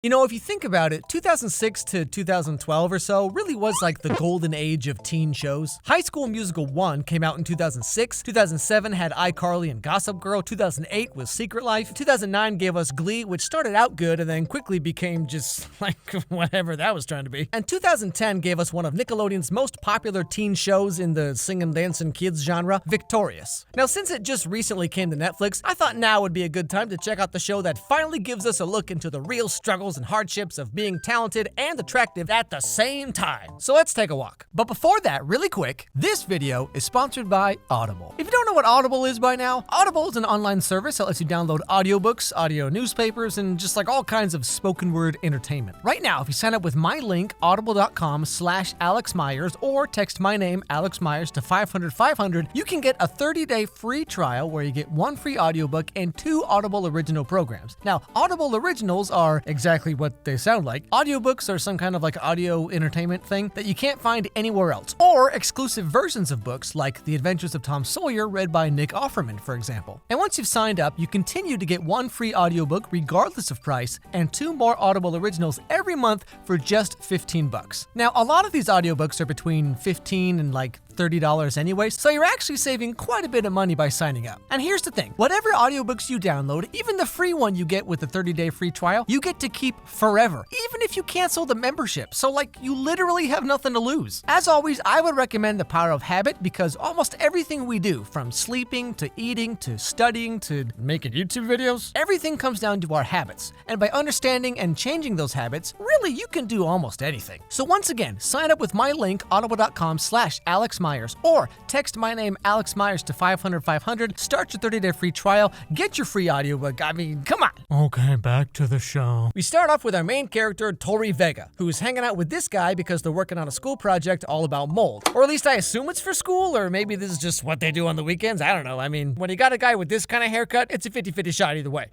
You know, if you think about it, 2006 to 2012 or so really was like the golden age of teen shows. High School Musical 1 came out in 2006, 2007 had iCarly and Gossip Girl, 2008 was Secret Life, 2009 gave us Glee, which started out good and then quickly became just like whatever that was trying to be. And 2010 gave us one of Nickelodeon's most popular teen shows in the singing, dancing kids genre, Victorious. Now, since it just recently came to Netflix, I thought now would be a good time to check out the show that finally gives us a look into the real struggles and hardships of being talented and attractive at the same time. So let's take a walk. But before that, really quick, this video is sponsored by Audible. If you don't know what Audible is by now, Audible is an online service that lets you download audiobooks, audio newspapers, and just like all kinds of spoken word entertainment. Right now, if you sign up with my link, audible.com/Alex Meyers, or text my name, Alex Meyers, to 500-500, you can get a 30-day free trial where you get one free audiobook and 2 Audible original programs. Now, Audible originals are exactly what they sound like. Audiobooks are some kind of like audio entertainment thing that you can't find anywhere else. Or exclusive versions of books like The Adventures of Tom Sawyer read by Nick Offerman, for example. And once you've signed up, you continue to get one free audiobook regardless of price and 2 more Audible originals every month for just $15. Now, a lot of these audiobooks are between $15 and like $30 anyway, so you're actually saving quite a bit of money by signing up. And here's the thing, whatever audiobooks you download, even the free one you get with the 30-day free trial, you get to keep forever, even if you cancel the membership. So like, you literally have nothing to lose. As always, I would recommend The Power of Habit because almost everything we do, from sleeping to eating to studying to making YouTube videos, everything comes down to our habits. And by understanding and changing those habits, really you can do almost anything. So once again, sign up with my link, audible.com/Alex Meyers, or text my name, Alex Meyers, to 500-500, start your 30-day free trial, get your free audiobook. I mean, come on. Okay, back to the show. We start off with our main character, Tori Vega, who's hanging out with this guy because they're working on a school project all about mold. Or at least I assume it's for school, or maybe this is just what they do on the weekends. I don't know. I mean, when you got a guy with this kind of haircut, it's a 50-50 shot either way.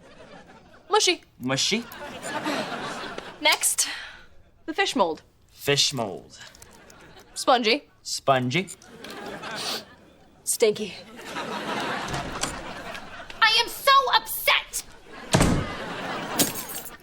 Mushy. Mushy? Next, the fish mold. Fish mold. Spongy. Spongy. Stinky. I am so upset!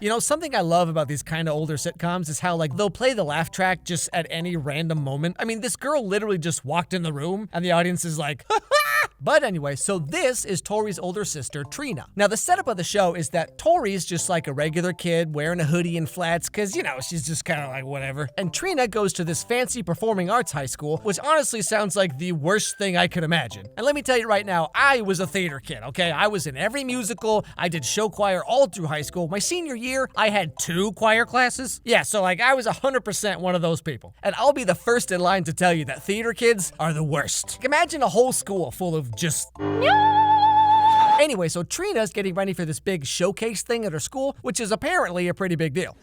You know, something I love about these kind of older sitcoms is how, like, they'll play the laugh track just at any random moment. I mean, this girl literally just walked in the room, and the audience is like, ha ha! But anyway, so this is Tori's older sister, Trina. Now, the setup of the show is that Tori's just like a regular kid wearing a hoodie and flats because, you know, she's just kind of like whatever. And Trina goes to this fancy performing arts high school, which honestly sounds like the worst thing I could imagine. And let me tell you right now, I was a theater kid, okay? I was in every musical. I did show choir all through high school. My senior year, I had 2 choir classes. Yeah, so like I was 100% one of those people. And I'll be the first in line to tell you that theater kids are the worst. Imagine a whole school full of just... Anyway, so Trina's getting ready for this big showcase thing at her school, which is apparently a pretty big deal.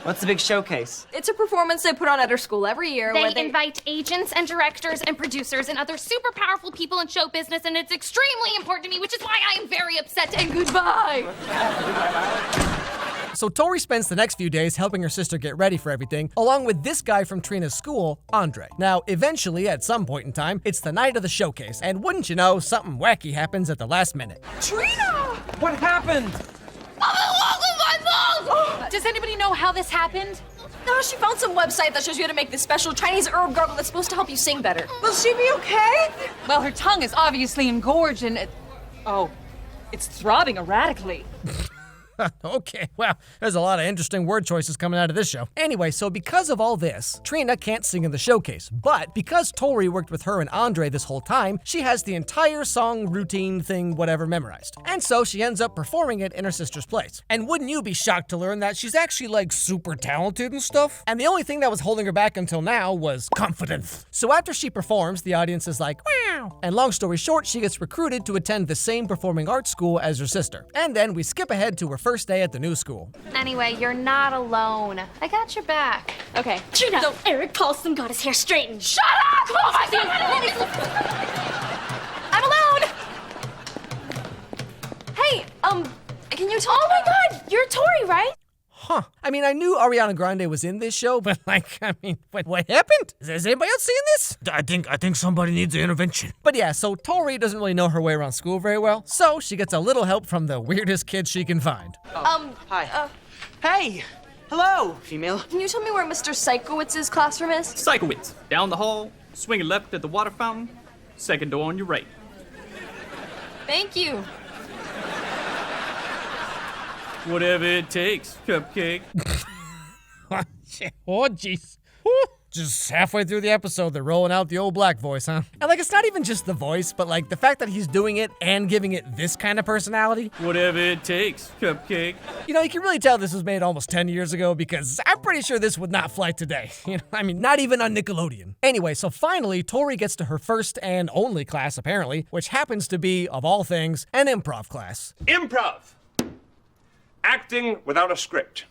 What's the big showcase? It's a performance they put on at her school every year. They invite agents and directors and producers and other super powerful people in show business, and it's extremely important to me, which is why I am very upset. And goodbye. So Tori spends the next few days helping her sister get ready for everything, along with this guy from Trina's school, Andre. Now, eventually, at some point in time, it's the night of the showcase, and wouldn't you know, something wacky happens at the last minute. Trina! What happened? Does anybody know how this happened? No, she found some website that shows you how to make this special Chinese herb gargle that's supposed to help you sing better. Will she be okay? Well, her tongue is obviously engorged and it's throbbing erratically. Okay, well, there's a lot of interesting word choices coming out of this show. Anyway, so because of all this, Trina can't sing in the showcase, but because Tori worked with her and Andre this whole time, she has the entire song, routine, thing, whatever memorized. And so she ends up performing it in her sister's place. And wouldn't you be shocked to learn that she's actually like super talented and stuff? And the only thing that was holding her back until now was confidence. So after she performs, the audience is like, wow. And long story short, she gets recruited to attend the same performing arts school as her sister. And then we skip ahead to her first day at the new school. Anyway, you're not alone. I got your back. Okay. Trina, Eric Paulson got his hair straightened. Shut up! Oh my I'm alone! Hey, can you talk? Oh my God, you're Tori, right? Huh. I mean, I knew Ariana Grande was in this show, but like, I mean, what happened? Is anybody else seeing this? I think somebody needs an intervention. But yeah, so Tori doesn't really know her way around school very well, so she gets a little help from the weirdest kid she can find. Hi. Hey, Hello, female. Can you tell me where Mr. Siekowitz's classroom is? Sykowitz, down the hall, swinging left at the water fountain, second door on your right. Thank you. Whatever it takes, cupcake. Oh, jeez. Just halfway through the episode, they're rolling out the old black voice, huh? And like, it's not even just the voice, but like the fact that he's doing it and giving it this kind of personality. Whatever it takes, cupcake. You know, you can really tell this was made almost 10 years ago because I'm pretty sure this would not fly today. You know, I mean, not even on Nickelodeon. Anyway, so finally, Tori gets to her first and only class, apparently, which happens to be, of all things, an improv class. Improv. Acting without a script.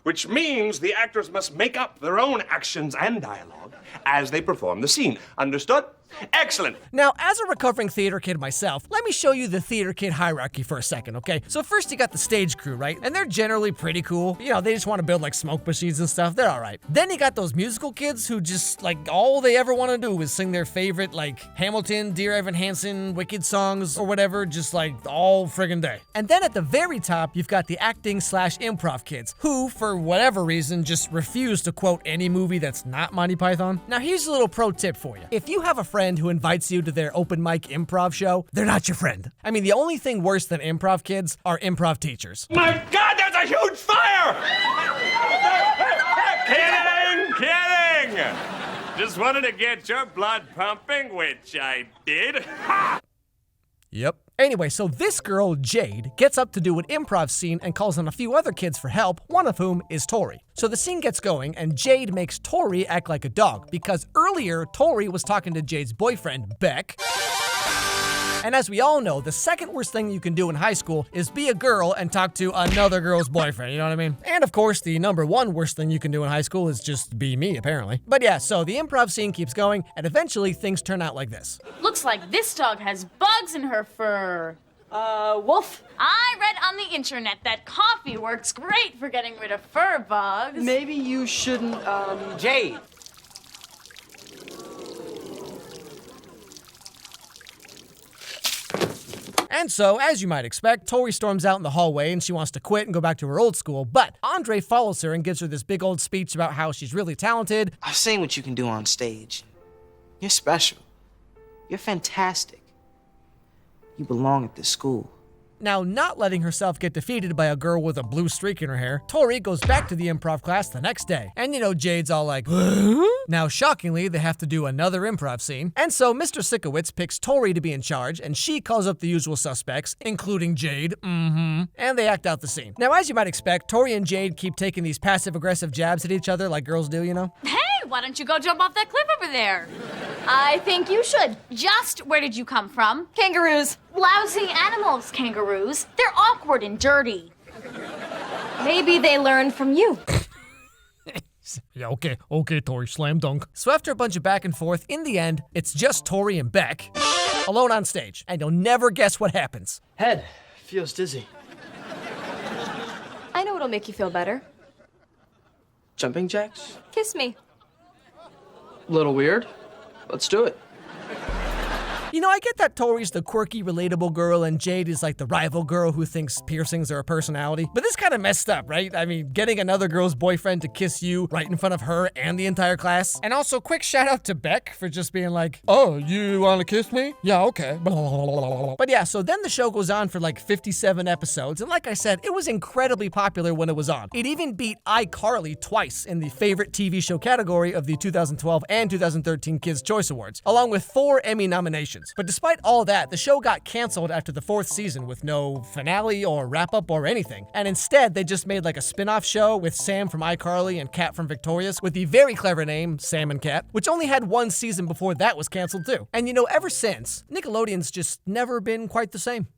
Which means the actors must make up their own actions and dialogue as they perform the scene. Understood? Excellent. Now, as a recovering theater kid myself, let me show you the theater kid hierarchy for a second, okay? So first you got the stage crew, right? And they're generally pretty cool. You know, they just want to build like smoke machines and stuff. They're all right. Then you got those musical kids who just like all they ever want to do is sing their favorite like Hamilton, Dear Evan Hansen, Wicked songs or whatever, just like all friggin' day. And then at the very top, you've got the acting / improv kids who, for whatever reason, just refuse to quote any movie that's not Monty Python. Now here's a little pro tip for you. If you have a friend who invites you to their open mic improv show, they're not your friend. I mean, the only thing worse than improv kids are improv teachers. My God, there's a huge fire! Kidding! Just wanted to get your blood pumping, which I did. Yep. Anyway, so this girl, Jade, gets up to do an improv scene and calls on a few other kids for help, one of whom is Tori. So the scene gets going, and Jade makes Tori act like a dog, because earlier, Tori was talking to Jade's boyfriend, Beck. And as we all know, the second worst thing you can do in high school is be a girl and talk to another girl's boyfriend, you know what I mean? And of course, the number one worst thing you can do in high school is just be me, apparently. But yeah, so the improv scene keeps going, and eventually things turn out like this. Looks like this dog has bugs in her fur. Wolf? I read on the internet that coffee works great for getting rid of fur bugs. Maybe you shouldn't, Jade. And so, as you might expect, Tori storms out in the hallway and she wants to quit and go back to her old school, but Andre follows her and gives her this big old speech about how she's really talented. I've seen what you can do on stage. You're special. You're fantastic. You belong at this school. Now, not letting herself get defeated by a girl with a blue streak in her hair, Tori goes back to the improv class the next day. And you know, Jade's all like, huh? Now, shockingly, they have to do another improv scene. And so Mr. Sikowitz picks Tori to be in charge, and she calls up the usual suspects, including Jade, and they act out the scene. Now, as you might expect, Tori and Jade keep taking these passive-aggressive jabs at each other like girls do, you know? Hey, why don't you go jump off that cliff over there? I think you should. Just where did you come from? Kangaroos. Lousy animals, kangaroos. They're awkward and dirty. Maybe they learned from you. Yeah, okay, Tori, slam dunk. So after a bunch of back and forth, in the end, it's just Tori and Beck alone on stage, and you'll never guess what happens. Head feels dizzy. I know what'll make you feel better. Jumping jacks? Kiss me. Little weird. Let's do it. You know, I get that Tori's the quirky, relatable girl and Jade is like the rival girl who thinks piercings are a personality. But this kind of messed up, right? I mean, getting another girl's boyfriend to kiss you right in front of her and the entire class. And also, quick shout out to Beck for just being like, oh, you want to kiss me? Yeah, okay. But yeah, so then the show goes on for like 57 episodes. And like I said, it was incredibly popular when it was on. It even beat iCarly twice in the favorite TV show category of the 2012 and 2013 Kids' Choice Awards, along with 4 Emmy nominations. But despite all that, the show got canceled after the 4th season with no finale or wrap-up or anything. And instead, they just made like a spin-off show with Sam from iCarly and Kat from Victorious with the very clever name Sam and Kat, which only had 1 season before that was canceled too. And you know, ever since, Nickelodeon's just never been quite the same.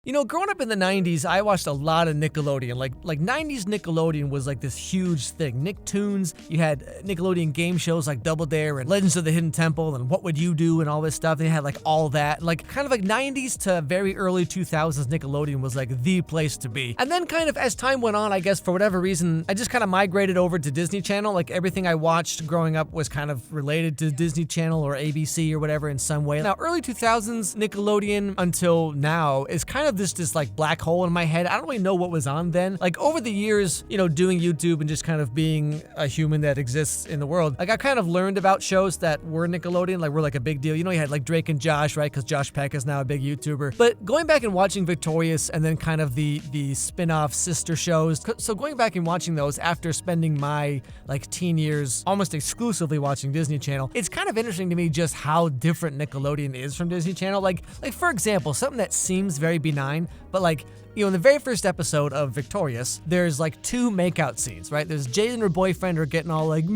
You know, growing up in the 90s, I watched a lot of Nickelodeon. Like 90s Nickelodeon was like this huge thing. Nicktoons, you had Nickelodeon game shows like Double Dare and Legends of the Hidden Temple and What Would You Do and all this stuff. They had like all that. Like kind of like 90s to very early 2000s Nickelodeon was like the place to be. And then kind of as time went on, I guess for whatever reason, I just kind of migrated over to Disney Channel. Like everything I watched growing up was kind of related to Disney Channel or ABC or whatever in some way. Now, early 2000s Nickelodeon until now is kind of of this like black hole in my head. I don't really know what was on then. Like over the years, you know, doing YouTube and just kind of being a human that exists in the world, like I kind of learned about shows that were Nickelodeon, like were like a big deal. You know, you had like Drake and Josh, right? Because Josh Peck is now a big YouTuber. But going back and watching Victorious and then kind of the spin-off sister shows. So going back and watching those after spending my like teen years almost exclusively watching Disney Channel, it's kind of interesting to me just how different Nickelodeon is from Disney Channel. Like for example, something that seems very benign, but like, you know, in the very first episode of Victorious, there's like 2 makeout scenes, right? There's Jade and her boyfriend are getting all like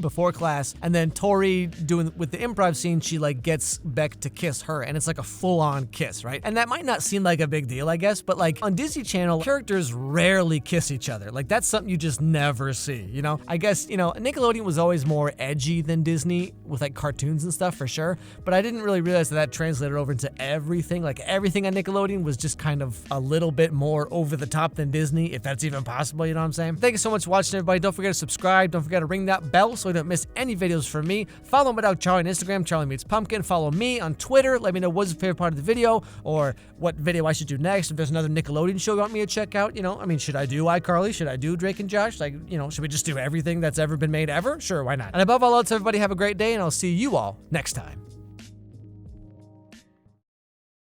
before class, and then Tori doing with the improv scene, she like gets Beck to kiss her, and it's like a full-on kiss, right? And that might not seem like a big deal, I guess, but like on Disney Channel, characters rarely kiss each other. Like that's something you just never see, you know? I guess, you know, Nickelodeon was always more edgy than Disney with like cartoons and stuff for sure, but I didn't really realize that translated over into everything. Like everything on Nickelodeon was just kind of a little bit more over the top than Disney, if that's even possible, you know what I'm saying? Thank you so much for watching, everybody. Don't forget to subscribe. Don't forget to ring that bell so you don't miss any videos from me. Follow me, Charlie, on Instagram, Charlie Meets Pumpkin. Follow me on Twitter. Let me know what's your favorite part of the video or what video I should do next. If there's another Nickelodeon show you want me to check out, you know, I mean, should I do iCarly? Should I do Drake and Josh? Like, you know, should we just do everything that's ever been made ever? Sure, why not? And above all else, everybody have a great day, and I'll see you all next time.